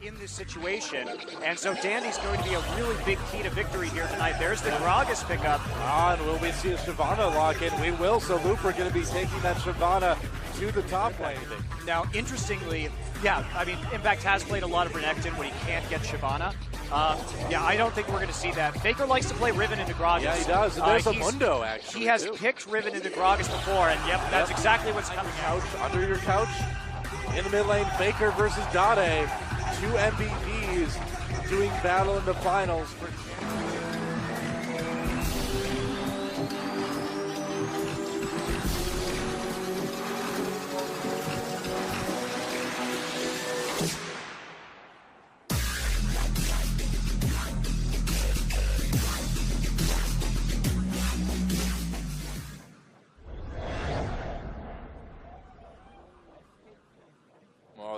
in this situation, and so Dandy's going to be a really big key to victory here tonight. There's the Gragas pickup. And will we see a Shyvana lock in? We will, so Looper going to be taking that Shyvana to the top lane. Now, interestingly, yeah, I mean, Impact has played a lot of Renekton when he can't get Shyvana. Yeah, I don't think we're going to see that. Faker likes to play Riven into Gragas. Yeah, he does. And there's a Mundo, actually. He has picked Riven into Gragas before, and yep, that's exactly what's coming out. Under your couch, in the mid lane, Faker versus Dade. Two MVPs doing battle in the finals.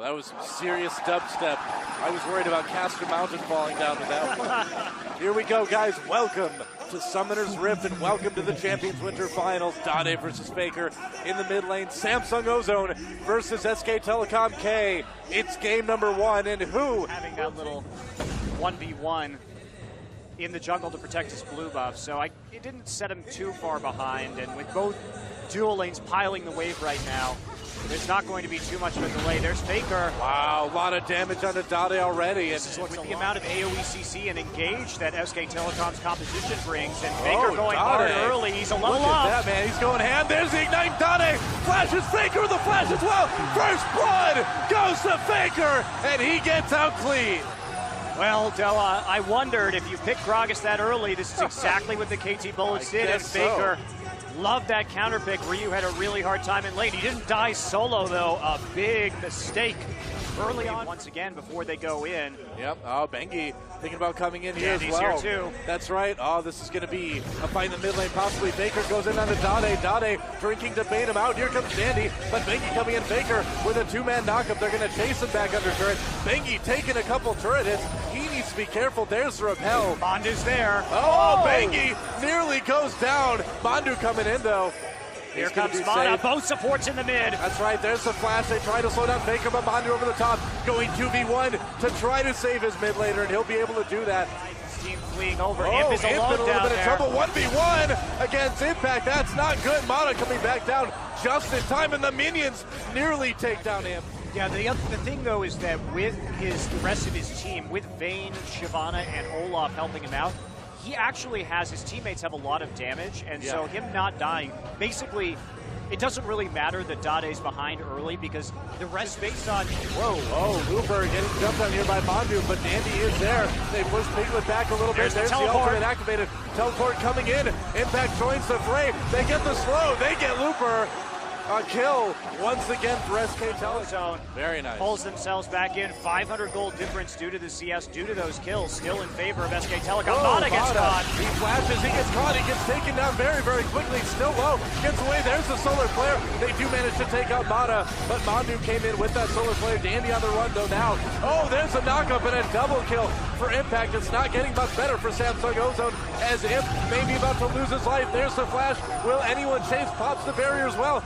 That was some serious dubstep. I was worried about Castor Mountain falling down to that one. Here we go, guys. Welcome to Summoner's Rift and welcome to the Champions Winter Finals. Dade versus Faker in the mid lane. Samsung Ozone versus SK Telecom K. It's game number one, and who? Having that little 1v1 in the jungle to protect his blue buff, so it didn't set him too far behind, and with both dual lanes piling the wave right now, there's not going to be too much of a delay. There's Faker. Wow, a lot of damage on the Dade already. And with the amount of AoE CC and engage that SK Telecom's composition brings, and Faker going hard early. He's a level Look up. at that, man. He's going ham. There's the Ignite. Dade flashes Faker with a flash as well. First blood goes to Faker, and he gets out clean. Well, Doa, I wondered if you picked Gragas that early, this is exactly what the KT Bullets did, and Faker loved that counter pick. Ryu had a really hard time in lane. He didn't die solo, though. A big mistake early on once again before they go in. Yep. Oh, Bengi thinking about coming in here as well. Here too. That's right. Oh, this is going to be a fight in the mid lane. Possibly Faker goes in on the Dade. Dade drinking to bait him out. Here comes Dandy, but Bengi coming in. Faker with a two-man knockup. They're going to chase him back under turret. Bengi taking a couple turret hits. He needs to be careful. There's the repel. Bandu's there. Oh, Bengi nearly goes down. Bandu coming in though. Here comes Mana, both supports in the mid. That's right, there's the flash. They try to slow down Faker, but Bandu over the top, going 2v1 to try to save his mid laner, and he'll be able to do that. His team fleeing over. Oh, Imp is alone in a little down bit there. of trouble. 1v1 against Impact. That's not good. Mana coming back down just in time, and the minions nearly take down Imp. Yeah, the thing though is that with the rest of his team, with Vayne, Shyvana, and Olaf helping him out, he actually has, his teammates have a lot of damage, and so him not dying, basically, it doesn't really matter that Dade's behind early because the rest based on, whoa, Looper getting jumped on here by Bandu, but Dandy is there. They push Piglet back a little bit. There's the ultimate activated. Teleport coming in. Impact joins the fray. They get the slow. They get Looper. A kill once again for SK Telecom. Very nice. Pulls themselves back in. 500 gold difference due to the CS, due to those kills. Still in favor of SK Telecom. Mana gets caught. He flashes, he gets caught, he gets taken down very, very quickly. Still low, gets away. There's the solar flare. They do manage to take out Mana, but Mandu came in with that solar flare. Dandy on the run though now. Oh, there's a knockup and a double kill for Impact. It's not getting much better for Samsung Ozone as Imp may be about to lose his life. There's the flash. Will anyone chase? Pops the barrier as well.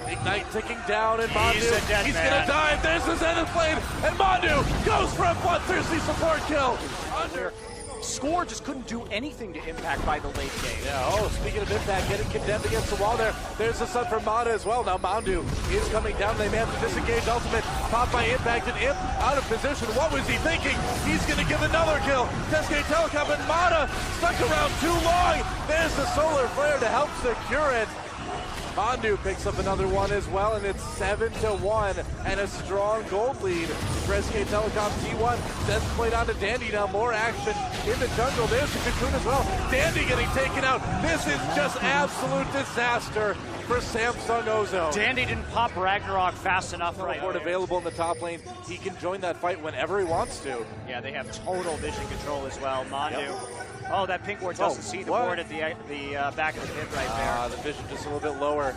Ignite ticking down, and Mandu, he's gonna dive. There's the Zenith Blade, and Mandu goes for a bloodthirsty support kill. Under. Score just couldn't do anything to Impact by the late game. Yeah, oh, speaking of Impact, getting condemned against the wall there. There's the sun for Mana as well. Now Mandu is coming down. They managed to disengage ultimate. Popped by Impact, and Imp out of position. What was he thinking? He's gonna give another kill. SK Telecom, and Mana stuck around too long. There's the solar flare to help secure it. Mandu picks up another one as well, and it's 7-1, and a strong gold lead for SK Telecom T1. Sends played on to Dandy now, more action in the jungle. There's the Cocoon as well. Dandy getting taken out. This is just absolute disaster for Samsung Ozone. Dandy didn't pop Ragnarok fast enough right now. Available in the top lane. He can join that fight whenever he wants to. Yeah, they have total vision control as well. Mandu. Yep. Oh, that pink ward doesn't see the ward at the back of the pit right there. The vision just a little bit lower.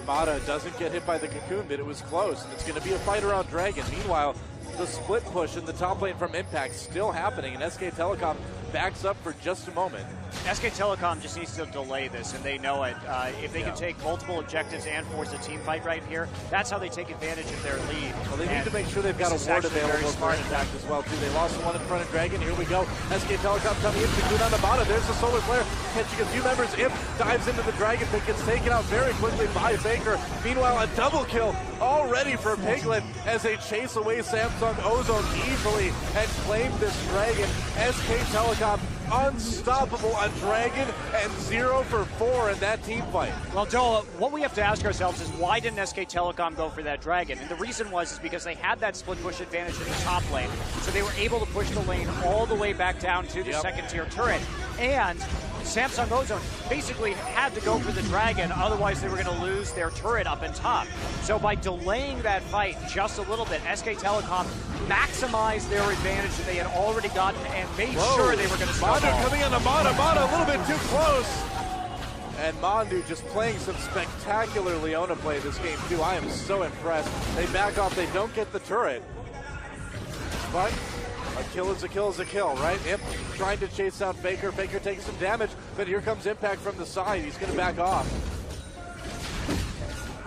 Mata doesn't get hit by the Cocoon, but it was close, and it's going to be a fight around Dragon. Meanwhile, the split push in the top lane from Impact still happening, and SK Telecom backs up for just a moment. SK Telecom just needs to delay this, and they know it. If they can take multiple objectives and force a team fight right here, that's how they take advantage of their lead. Well, they need to make sure they've got a ward available for impact as well, too. They lost the one in front of Dragon. Here we go. SK Telecom coming in to Good on the bottom. There's the solar flare, catching a few members. Imp dives into the Dragon, but gets taken out very quickly by Faker. Meanwhile, a double kill already for Piglet as they chase away Samsung Ozone easily and claim this Dragon. SK Telecom unstoppable on Dragon and 0 for 4 in that team fight. Well, Doa, what we have to ask ourselves is why didn't SK Telecom go for that Dragon? And the reason was because they had that split push advantage in the top lane, so they were able to push the lane all the way back down to the second tier turret. And Samsung Ozone basically had to go for the Dragon, otherwise they were going to lose their turret up in top. So by delaying that fight just a little bit, SK Telecom maximized their advantage that they had already gotten and made sure they were going to stop. Mandu coming in, Mana a little bit too close. And Mandu just playing some spectacular Leona play this game too. I am so impressed. They back off, they don't get the turret. But a kill is a kill is a kill, right? Imp trying to chase down Faker. Faker taking some damage, but here comes Impact from the side. He's going to back off.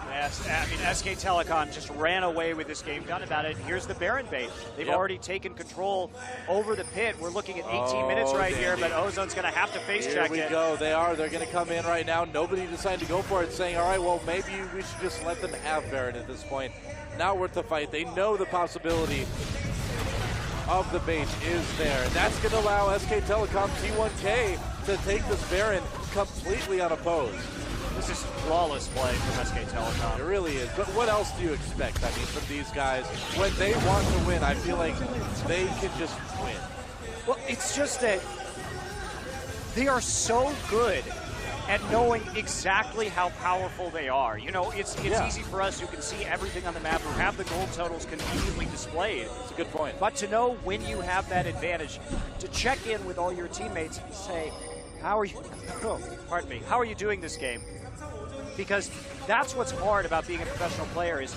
Yes, I mean, SK Telecom just ran away with this game, got about it. Here's the Baron bait. They've already taken control over the pit. We're looking at 18 minutes right here, but Ozone's going to have to face check it. Here we go. They're going to come in right now. Nobody decided to go for it, saying, all right, well, maybe we should just let them have Baron at this point. Not worth the fight. They know the possibility of the bait is there. And that's going to allow SK Telecom T1K to take this Baron completely unopposed. This is flawless play from SK Telecom. It really is. But what else do you expect, I mean, from these guys? When they want to win, I feel like they can just win. Well, it's just that they are so good at knowing exactly how powerful they are. You know, it's easy for us who can see everything on the map, who have the gold totals conveniently displayed. That's a good point. But to know when you have that advantage, to check in with all your teammates and say, how are you, pardon me, how are you doing this game? Because that's what's hard about being a professional player is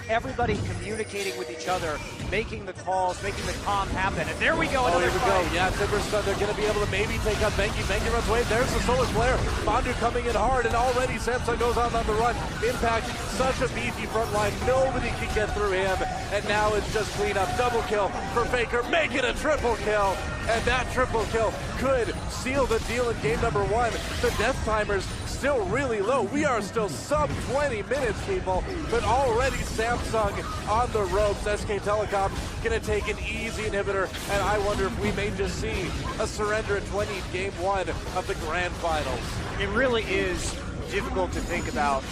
everybody communicating with each other, making the calls, making the comm happen. And there we go, another fight. Yeah, Timberstone, they're going to be able to maybe take out Benki. Benki runs away. There's the solar flare. Mandu coming in hard, and already Samsung goes on the run. Impact, such a beefy front line. Nobody can get through him. And now it's just clean up. Double kill for Faker. Make it a triple kill. And that triple kill could seal the deal in game number 1. The death timers still really low. We are still sub 20 minutes, people, but already Samsung on the ropes. SK Telecom gonna take an easy inhibitor, and I wonder if we may just see a surrender at 20 game 1 of the grand finals. It really is difficult to think about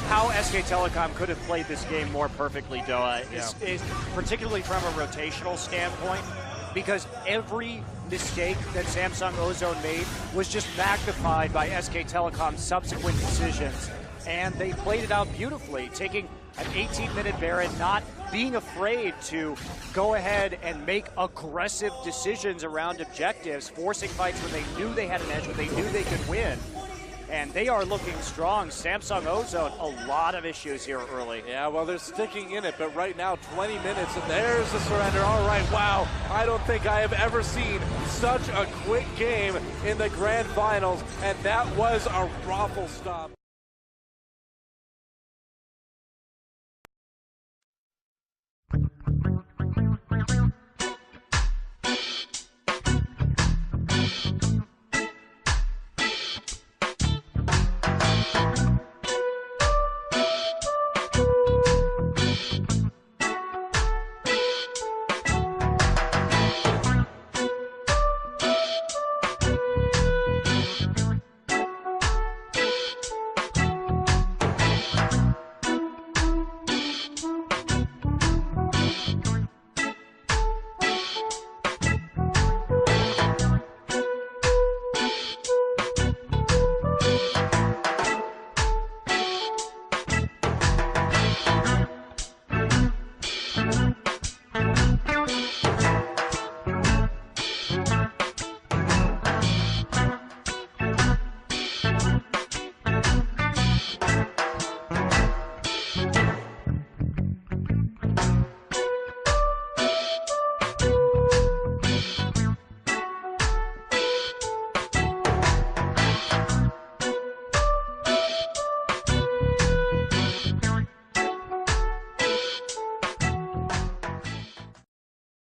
how SK Telecom could have played this game more perfectly, Doa, is particularly from a rotational standpoint, because every mistake that Samsung Ozone made was just magnified by SK Telecom's subsequent decisions. And they played it out beautifully, taking an 18-minute Baron, not being afraid to go ahead and make aggressive decisions around objectives, forcing fights when they knew they had an edge, when they knew they could win. And they are looking strong. Samsung Ozone, a lot of issues here early. Yeah, well, they're sticking in it, but right now, 20 minutes, and there's the surrender. All right, wow. I don't think I have ever seen such a quick game in the grand finals, and that was a raffle stop.